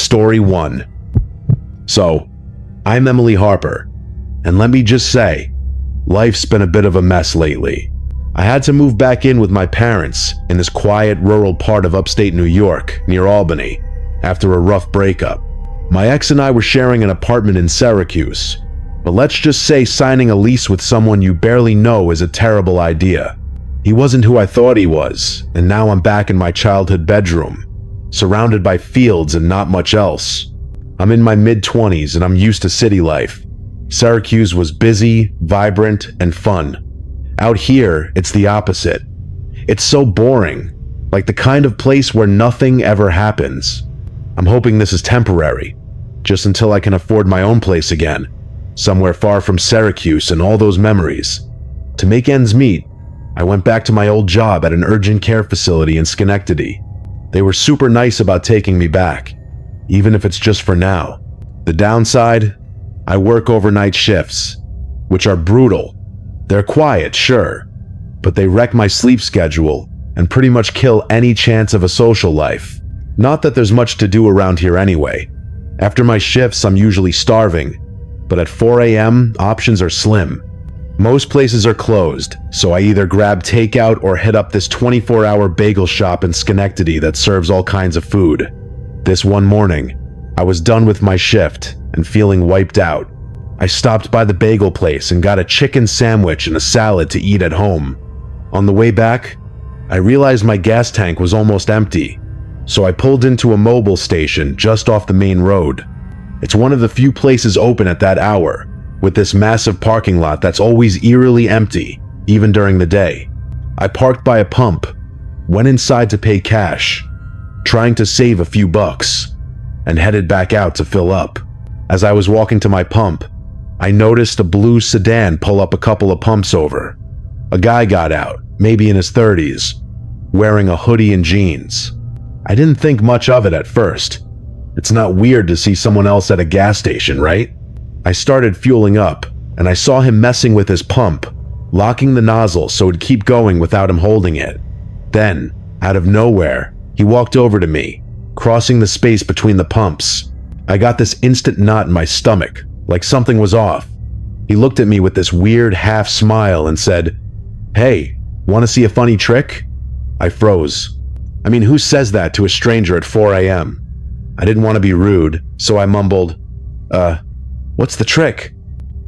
Story 1. So, I'm Emily Harper, and let me just say, life's been a bit of a mess lately. I had to move back in with my parents in this quiet rural part of upstate New York near Albany after a rough breakup. My ex and I were sharing an apartment in Syracuse, but let's just say signing a lease with someone you barely know is a terrible idea. He wasn't who I thought he was, and now I'm back in my childhood bedroom, surrounded by fields and not much else. I'm in my mid-20s and I'm used to city life. Syracuse was busy, vibrant, and fun. Out here, it's the opposite. It's so boring, like the kind of place where nothing ever happens. I'm hoping this is temporary, just until I can afford my own place again, somewhere far from Syracuse and all those memories. To make ends meet, I went back to my old job at an urgent care facility in Schenectady. They were super nice about taking me back, even if it's just for now. The downside? I work overnight shifts, which are brutal. They're quiet, sure, but they wreck my sleep schedule and pretty much kill any chance of a social life. Not that there's much to do around here anyway. After my shifts, I'm usually starving, but at 4 a.m., options are slim. Most places are closed, so I either grab takeout or hit up this 24-hour bagel shop in Schenectady that serves all kinds of food. This one morning, I was done with my shift and feeling wiped out. I stopped by the bagel place and got a chicken sandwich and a salad to eat at home. On the way back, I realized my gas tank was almost empty, so I pulled into a mobile station just off the main road. It's one of the few places open at that hour, with this massive parking lot that's always eerily empty, even during the day. I parked by a pump, went inside to pay cash, trying to save a few bucks, and headed back out to fill up. As I was walking to my pump, I noticed a blue sedan pull up a couple of pumps over. A guy got out, maybe in his 30s, wearing a hoodie and jeans. I didn't think much of it at first. It's not weird to see someone else at a gas station, right? I started fueling up, and I saw him messing with his pump, locking the nozzle so it'd keep going without him holding it. Then, out of nowhere, he walked over to me, crossing the space between the pumps. I got this instant knot in my stomach, like something was off. He looked at me with this weird half smile and said, "Hey, want to see a funny trick?" I froze. I mean, who says that to a stranger at 4 a.m.? I didn't want to be rude, so I mumbled, what's the trick?"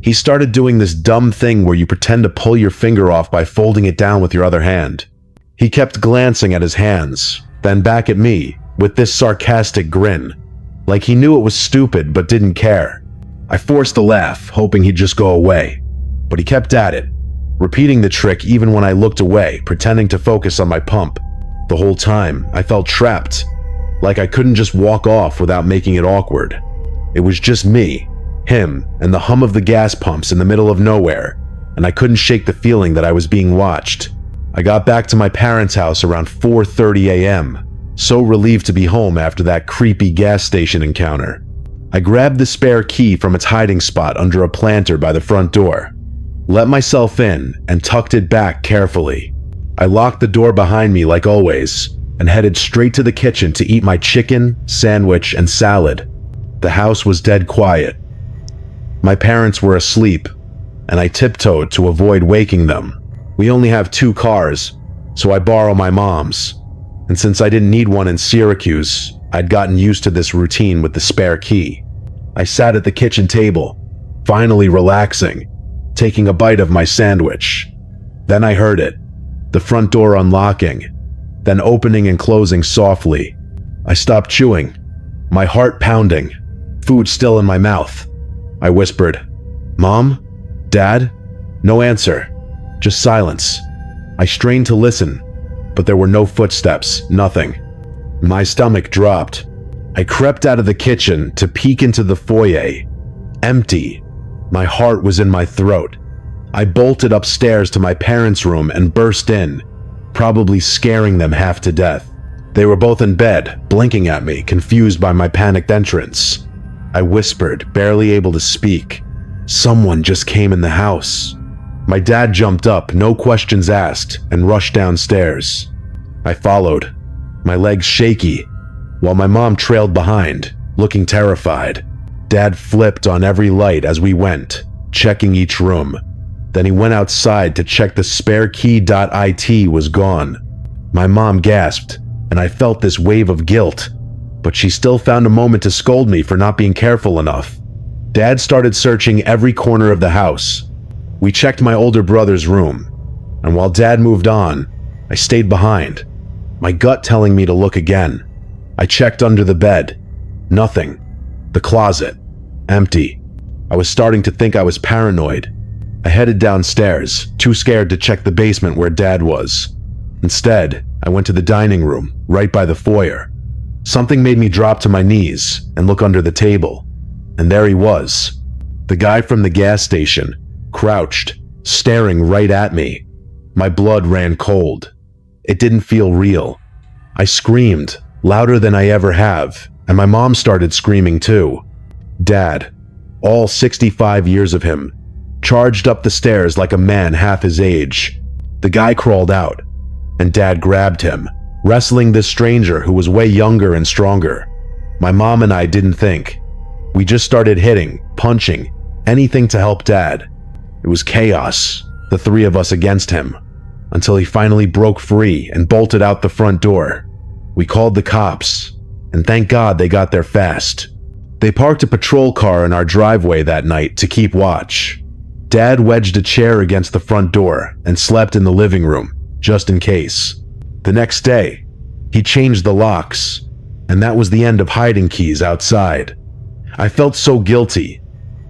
He started doing this dumb thing where you pretend to pull your finger off by folding it down with your other hand. He kept glancing at his hands, then back at me, with this sarcastic grin, like he knew it was stupid but didn't care. I forced a laugh, hoping he'd just go away, but he kept at it, repeating the trick even when I looked away, pretending to focus on my pump. The whole time, I felt trapped, like I couldn't just walk off without making it awkward. It was just me, him, and the hum of the gas pumps in the middle of nowhere, and I couldn't shake the feeling that I was being watched. I got back to my parents' house around 4:30 a.m., so relieved to be home after that creepy gas station encounter. I grabbed the spare key from its hiding spot under a planter by the front door, let myself in, and tucked it back carefully. I locked the door behind me like always, and headed straight to the kitchen to eat my chicken, sandwich, and salad. The house was dead quiet. My parents were asleep, and I tiptoed to avoid waking them. We only have 2 cars, so I borrow my mom's, and since I didn't need one in Syracuse, I'd gotten used to this routine with the spare key. I sat at the kitchen table, finally relaxing, taking a bite of my sandwich. Then I heard it, the front door unlocking, then opening and closing softly. I stopped chewing, my heart pounding, food still in my mouth. I whispered, "Mom? Dad?" No answer, just silence. I strained to listen, but there were no footsteps, nothing. My stomach dropped. I crept out of the kitchen to peek into the foyer. Empty. My heart was in my throat. I bolted upstairs to my parents' room and burst in, probably scaring them half to death. They were both in bed, blinking at me, confused by my panicked entrance. I whispered, barely able to speak, "Someone just came in the house." My dad jumped up, no questions asked, and rushed downstairs. I followed, my legs shaky, while my mom trailed behind, looking terrified. Dad flipped on every light as we went, checking each room. Then he went outside to check the spare key.it was gone. My mom gasped, and I felt this wave of guilt, but she still found a moment to scold me for not being careful enough. Dad started searching every corner of the house. We checked my older brother's room, and while Dad moved on, I stayed behind, my gut telling me to look again. I checked under the bed. Nothing. The closet. Empty. I was starting to think I was paranoid. I headed downstairs, too scared to check the basement where Dad was. Instead, I went to the dining room, right by the foyer. Something made me drop to my knees and look under the table. And there he was. The guy from the gas station, crouched, staring right at me. My blood ran cold. It didn't feel real. I screamed, louder than I ever have, and my mom started screaming too. Dad, all 65 years of him, charged up the stairs like a man half his age. The guy crawled out, and Dad grabbed him, wrestling this stranger who was way younger and stronger. My mom and I didn't think. We just started hitting, punching, anything to help Dad. It was chaos, the three of us against him, until he finally broke free and bolted out the front door. We called the cops, and thank God they got there fast. They parked a patrol car in our driveway that night to keep watch. Dad wedged a chair against the front door and slept in the living room, just in case. The next day, he changed the locks, and that was the end of hiding keys outside. I felt so guilty,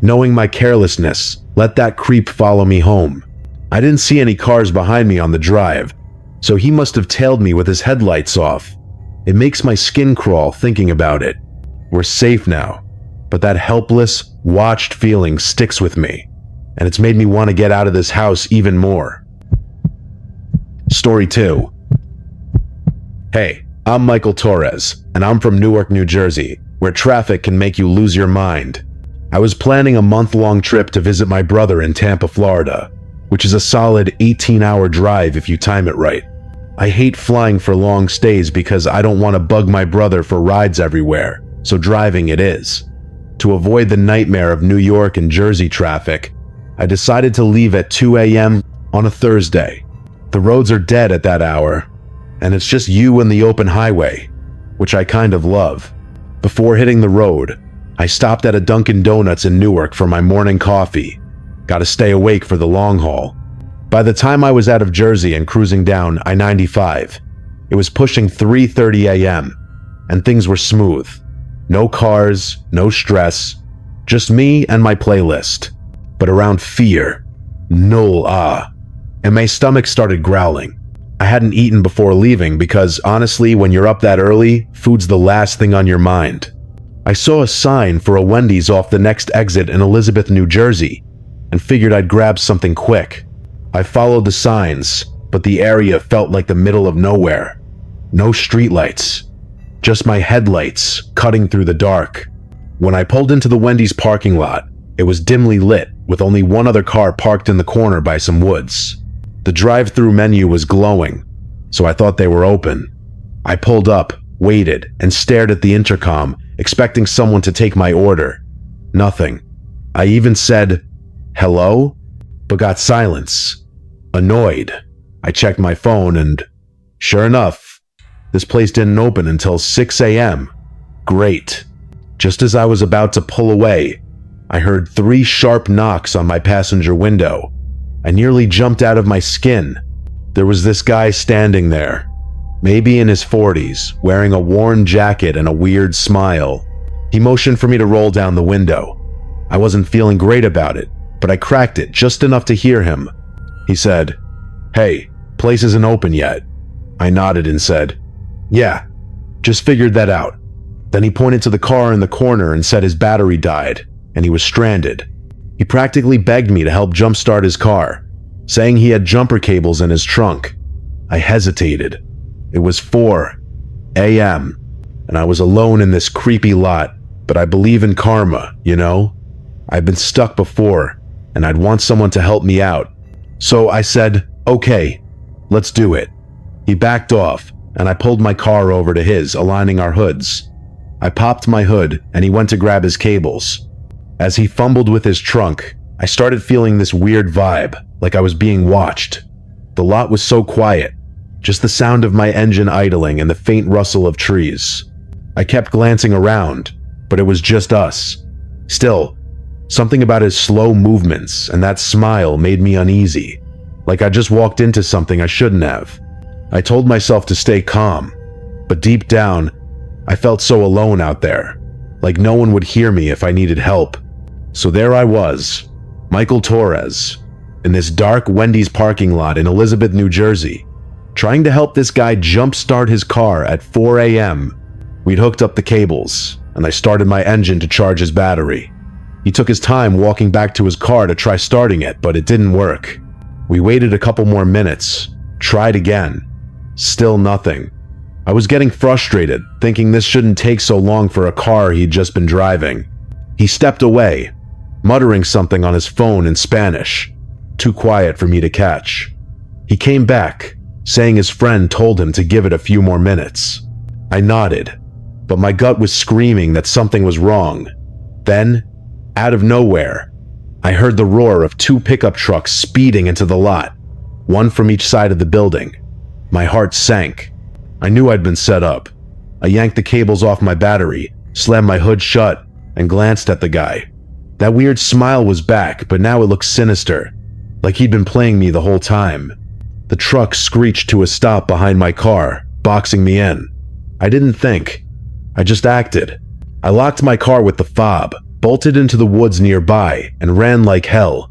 knowing my carelessness let that creep follow me home. I didn't see any cars behind me on the drive, so he must have tailed me with his headlights off. It makes my skin crawl thinking about it. We're safe now, but that helpless, watched feeling sticks with me, and it's made me want to get out of this house even more. Story 2. Hey, I'm Michael Torres, and I'm from Newark, New Jersey, where traffic can make you lose your mind. I was planning a month-long trip to visit my brother in Tampa, Florida, which is a solid 18-hour drive if you time it right. I hate flying for long stays because I don't want to bug my brother for rides everywhere, so driving it is. To avoid the nightmare of New York and Jersey traffic, I decided to leave at 2 a.m. on a Thursday. The roads are dead at that hour, and it's just you and the open highway, which I kind of love. Before hitting the road, I stopped at a Dunkin' Donuts in Newark for my morning coffee. Gotta stay awake for the long haul. By the time I was out of Jersey and cruising down I-95, it was pushing 3:30 a.m., and things were smooth. No cars, no stress, just me and my playlist. But around fear, null and my stomach started growling. I hadn't eaten before leaving because honestly, when you're up that early, food's the last thing on your mind. I saw a sign for a Wendy's off the next exit in Elizabeth, New Jersey, and figured I'd grab something quick. I followed the signs, but the area felt like the middle of nowhere. No streetlights, just my headlights cutting through the dark. When I pulled into the Wendy's parking lot, it was dimly lit with only one other car parked in the corner by some woods. The drive-through menu was glowing, so I thought they were open. I pulled up, waited, and stared at the intercom, expecting someone to take my order. Nothing. I even said, "Hello?" but got silence. Annoyed, I checked my phone and, sure enough, this place didn't open until 6 a.m. Great. Just as I was about to pull away, I heard 3 sharp knocks on my passenger window. I nearly jumped out of my skin. There was this guy standing there, maybe in his 40s, wearing a worn jacket and a weird smile. He motioned for me to roll down the window. I wasn't feeling great about it, but I cracked it just enough to hear him. He said, "Hey, place isn't open yet." I nodded and said, "Yeah, just figured that out." Then he pointed to the car in the corner and said his battery died, and he was stranded. He practically begged me to help jumpstart his car, saying he had jumper cables in his trunk. I hesitated. It was 4 a.m., and I was alone in this creepy lot, but I believe in karma, you know? I've been stuck before, and I'd want someone to help me out. So I said, "Okay, let's do it." He backed off, and I pulled my car over to his, aligning our hoods. I popped my hood and he went to grab his cables. As he fumbled with his trunk, I started feeling this weird vibe, like I was being watched. The lot was so quiet, just the sound of my engine idling and the faint rustle of trees. I kept glancing around, but it was just us. Still, something about his slow movements and that smile made me uneasy, like I just walked into something I shouldn't have. I told myself to stay calm, but deep down, I felt so alone out there, like no one would hear me if I needed help. So there I was, Michael Torres, in this dark Wendy's parking lot in Elizabeth, New Jersey, trying to help this guy jumpstart his car at 4 a.m. We'd hooked up the cables, and I started my engine to charge his battery. He took his time walking back to his car to try starting it, but it didn't work. We waited a couple more minutes, tried again. Still nothing. I was getting frustrated, thinking this shouldn't take so long for a car he'd just been driving. He stepped away, muttering something on his phone in Spanish, too quiet for me to catch. He came back, saying his friend told him to give it a few more minutes. I nodded, but my gut was screaming that something was wrong. Then, out of nowhere, I heard the roar of 2 pickup trucks speeding into the lot, one from each side of the building. My heart sank. I knew I'd been set up. I yanked the cables off my battery, slammed my hood shut, and glanced at the guy. That weird smile was back, but now it looked sinister, like he'd been playing me the whole time. The truck screeched to a stop behind my car, boxing me in. I didn't think. I just acted. I locked my car with the fob, bolted into the woods nearby, and ran like hell.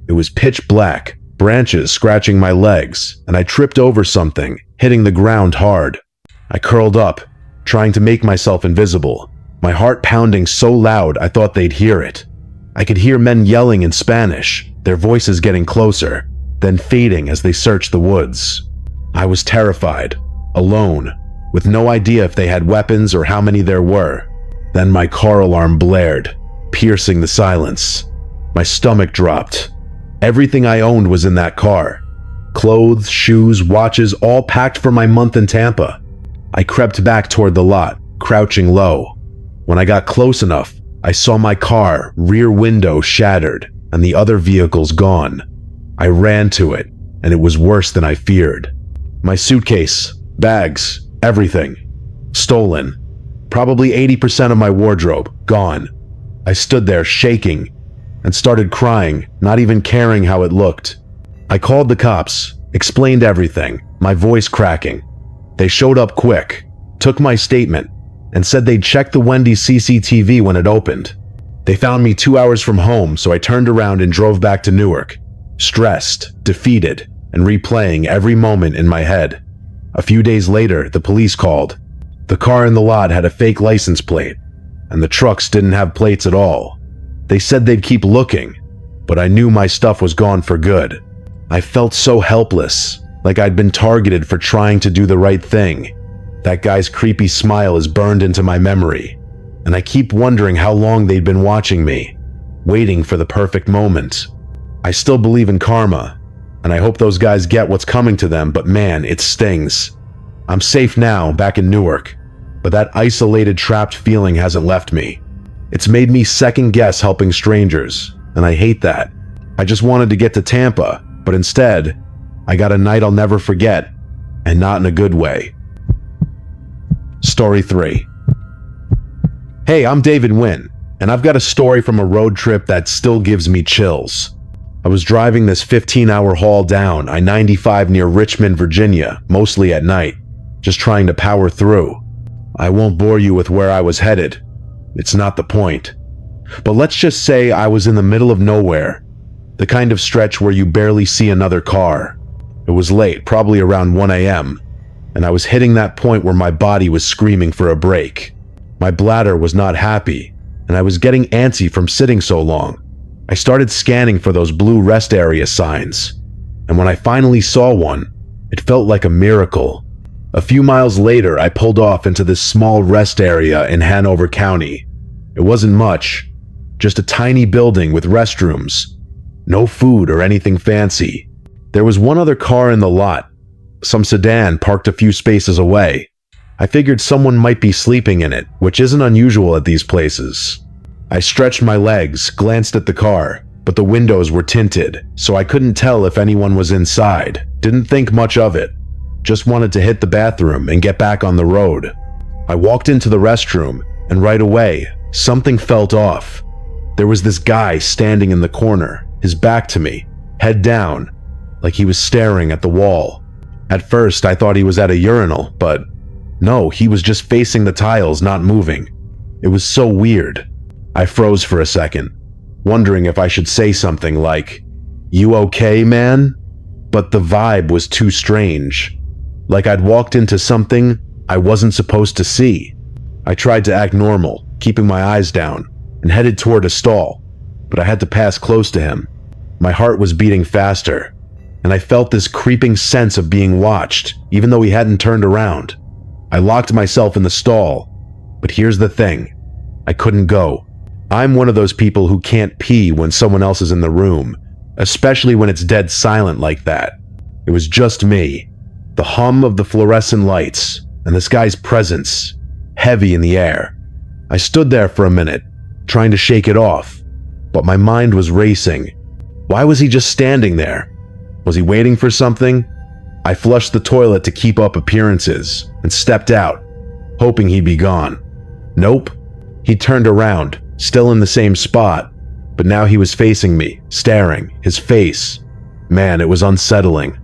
It was pitch black, branches scratching my legs, and I tripped over something, hitting the ground hard. I curled up, trying to make myself invisible, my heart pounding so loud I thought they'd hear it. I could hear men yelling in Spanish, their voices getting closer, then fading as they searched the woods. I was terrified, alone, with no idea if they had weapons or how many there were. Then my car alarm blared, piercing the silence. My stomach dropped. Everything I owned was in that car. Clothes, shoes, watches, all packed for my month in Tampa. I crept back toward the lot, crouching low. When I got close enough, I saw my car, rear window shattered, and the other vehicles gone. I ran to it, and it was worse than I feared. My suitcase, bags, everything. Stolen. Probably 80% of my wardrobe, gone. I stood there shaking, and started crying, not even caring how it looked. I called the cops, explained everything, my voice cracking. They showed up quick, took my statement, and said they'd check the Wendy's CCTV when it opened. They found me 2 hours from home, so I turned around and drove back to Newark, stressed, defeated, and replaying every moment in my head. A few days later, the police called. The car in the lot had a fake license plate, and the trucks didn't have plates at all. They said they'd keep looking, but I knew my stuff was gone for good. I felt so helpless, like I'd been targeted for trying to do the right thing. That guy's creepy smile is burned into my memory, and I keep wondering how long they'd been watching me, waiting for the perfect moment. I still believe in karma, and I hope those guys get what's coming to them, but man, it stings. I'm safe now, back in Newark, but that isolated, trapped feeling hasn't left me. It's made me second guess helping strangers, and I hate that. I just wanted to get to Tampa, but instead, I got a night I'll never forget, and not in a good way. Story 3. Hey, I'm David Wynn, and I've got a story from a road trip that still gives me chills. I was driving this 15-hour haul down I-95 near Richmond, Virginia, mostly at night, just trying to power through. I won't bore you with where I was headed. It's not the point. But let's just say I was in the middle of nowhere, the kind of stretch where you barely see another car. It was late, probably around 1 a.m., and I was hitting that point where my body was screaming for a break. My bladder was not happy, and I was getting antsy from sitting so long. I started scanning for those blue rest area signs, and when I finally saw one, it felt like a miracle. A few miles later, I pulled off into this small rest area in Hanover County. It wasn't much, just a tiny building with restrooms. No food or anything fancy. There was one other car in the lot, some sedan parked a few spaces away. I figured someone might be sleeping in it, which isn't unusual at these places. I stretched my legs, glanced at the car, but the windows were tinted, so I couldn't tell if anyone was inside. Didn't think much of it. Just wanted to hit the bathroom and get back on the road. I walked into the restroom, and right away, something felt off. There was this guy standing in the corner, his back to me, head down, like he was staring at the wall. At first, I thought he was at a urinal, but no, he was just facing the tiles, not moving. It was so weird. I froze for a second, wondering if I should say something like, "You okay, man?" But the vibe was too strange. Like I'd walked into something I wasn't supposed to see. I tried to act normal, keeping my eyes down, and headed toward a stall, but I had to pass close to him. My heart was beating faster, and I felt this creeping sense of being watched, even though he hadn't turned around. I locked myself in the stall, but here's the thing. I couldn't go. I'm one of those people who can't pee when someone else is in the room, especially when it's dead silent like that. It was just me, the hum of the fluorescent lights, and this guy's presence, heavy in the air. I stood there for a minute, trying to shake it off, but my mind was racing. Why was he just standing there? Was he waiting for something? I flushed the toilet to keep up appearances and stepped out, hoping he'd be gone. Nope. He turned around, still in the same spot, but now he was facing me, staring, his face. Man, it was unsettling.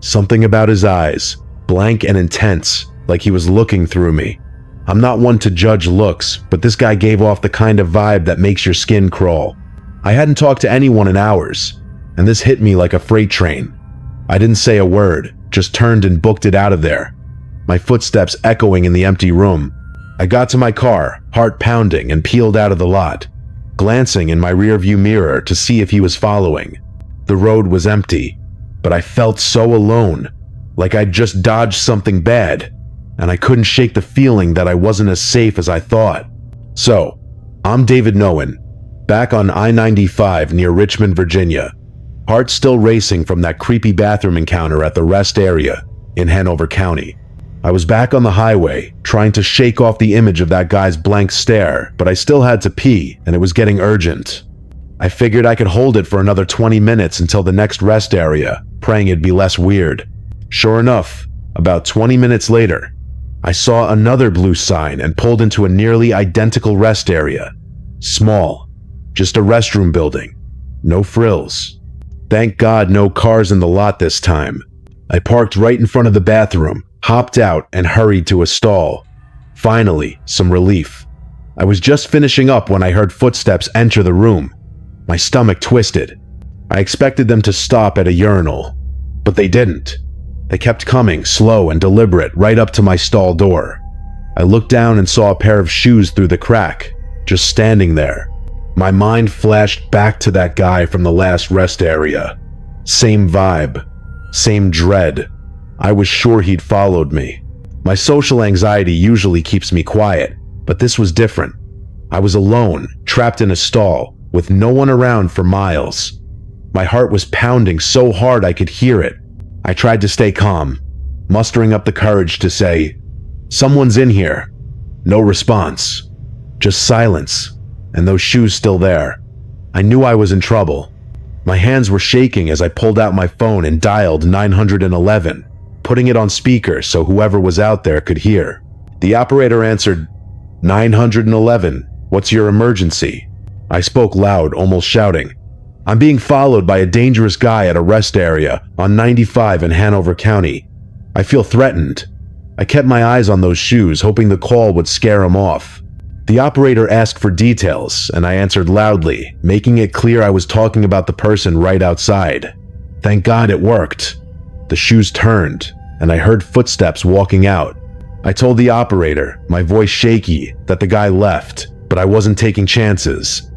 Something about his eyes, blank and intense, like he was looking through me. I'm not one to judge looks, but this guy gave off the kind of vibe that makes your skin crawl. I hadn't talked to anyone in hours, and this hit me like a freight train. I didn't say a word, just turned and booked it out of there, my footsteps echoing in the empty room. I got to my car, heart pounding, and peeled out of the lot, glancing in my rearview mirror to see if he was following. The road was empty, but I felt so alone, like I'd just dodged something bad, and I couldn't shake the feeling that I wasn't as safe as I thought. So, I'm David Noen, back on I-95 near Richmond, Virginia, heart still racing from that creepy bathroom encounter at the rest area in Hanover County. I was back on the highway, trying to shake off the image of that guy's blank stare, but I still had to pee, and it was getting urgent. I figured I could hold it for another 20 minutes until the next rest area, praying it'd be less weird. Sure enough, about 20 minutes later, I saw another blue sign and pulled into a nearly identical rest area. Small, just a restroom building, no frills. Thank God no cars in the lot this time. I parked right in front of the bathroom, hopped out, and hurried to a stall. Finally, some relief. I was just finishing up when I heard footsteps enter the room. My stomach twisted. I expected them to stop at a urinal, but they didn't. They kept coming, slow and deliberate, right up to my stall door. I looked down and saw a pair of shoes through the crack, just standing there. My mind flashed back to that guy from the last rest area. Same vibe, same dread. I was sure he'd followed me. My social anxiety usually keeps me quiet, but this was different. I was alone, trapped in a stall, with no one around for miles. My heart was pounding so hard I could hear it. I tried to stay calm, mustering up the courage to say, "Someone's in here." No response, just silence, and those shoes still there. I knew I was in trouble. My hands were shaking as I pulled out my phone and dialed 911, putting it on speaker so whoever was out there could hear. The operator answered, "911, what's your emergency?" I spoke loud, almost shouting. "I'm being followed by a dangerous guy at a rest area on 95 in Hanover County. I feel threatened." I kept my eyes on those shoes, hoping the call would scare him off. The operator asked for details, and I answered loudly, making it clear I was talking about the person right outside. Thank God it worked. The shoes turned, and I heard footsteps walking out. I told the operator, my voice shaky, that the guy left, but I wasn't taking chances.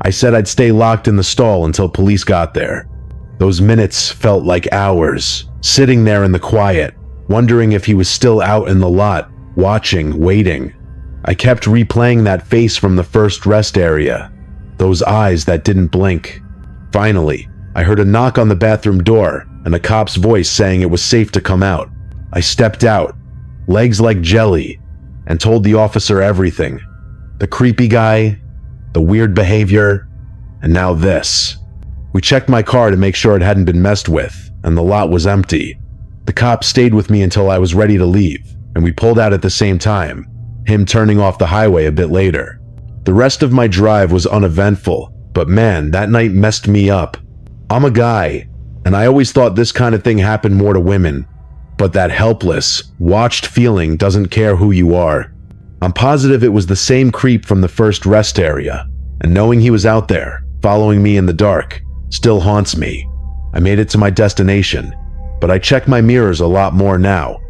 I said I'd stay locked in the stall until police got there. Those minutes felt like hours, sitting there in the quiet, wondering if he was still out in the lot, watching, waiting. I kept replaying that face from the first rest area, those eyes that didn't blink. Finally, I heard a knock on the bathroom door and a cop's voice saying it was safe to come out. I stepped out, legs like jelly, and told the officer everything. The creepy guy, the weird behavior, and now this. We checked my car to make sure it hadn't been messed with, and the lot was empty. The cop stayed with me until I was ready to leave, and we pulled out at the same time, him turning off the highway a bit later. The rest of my drive was uneventful, but man, that night messed me up. I'm a guy, and I always thought this kind of thing happened more to women, but that helpless, watched feeling doesn't care who you are. I'm positive it was the same creep from the first rest area, and knowing he was out there, following me in the dark, still haunts me. I made it to my destination, but I check my mirrors a lot more now,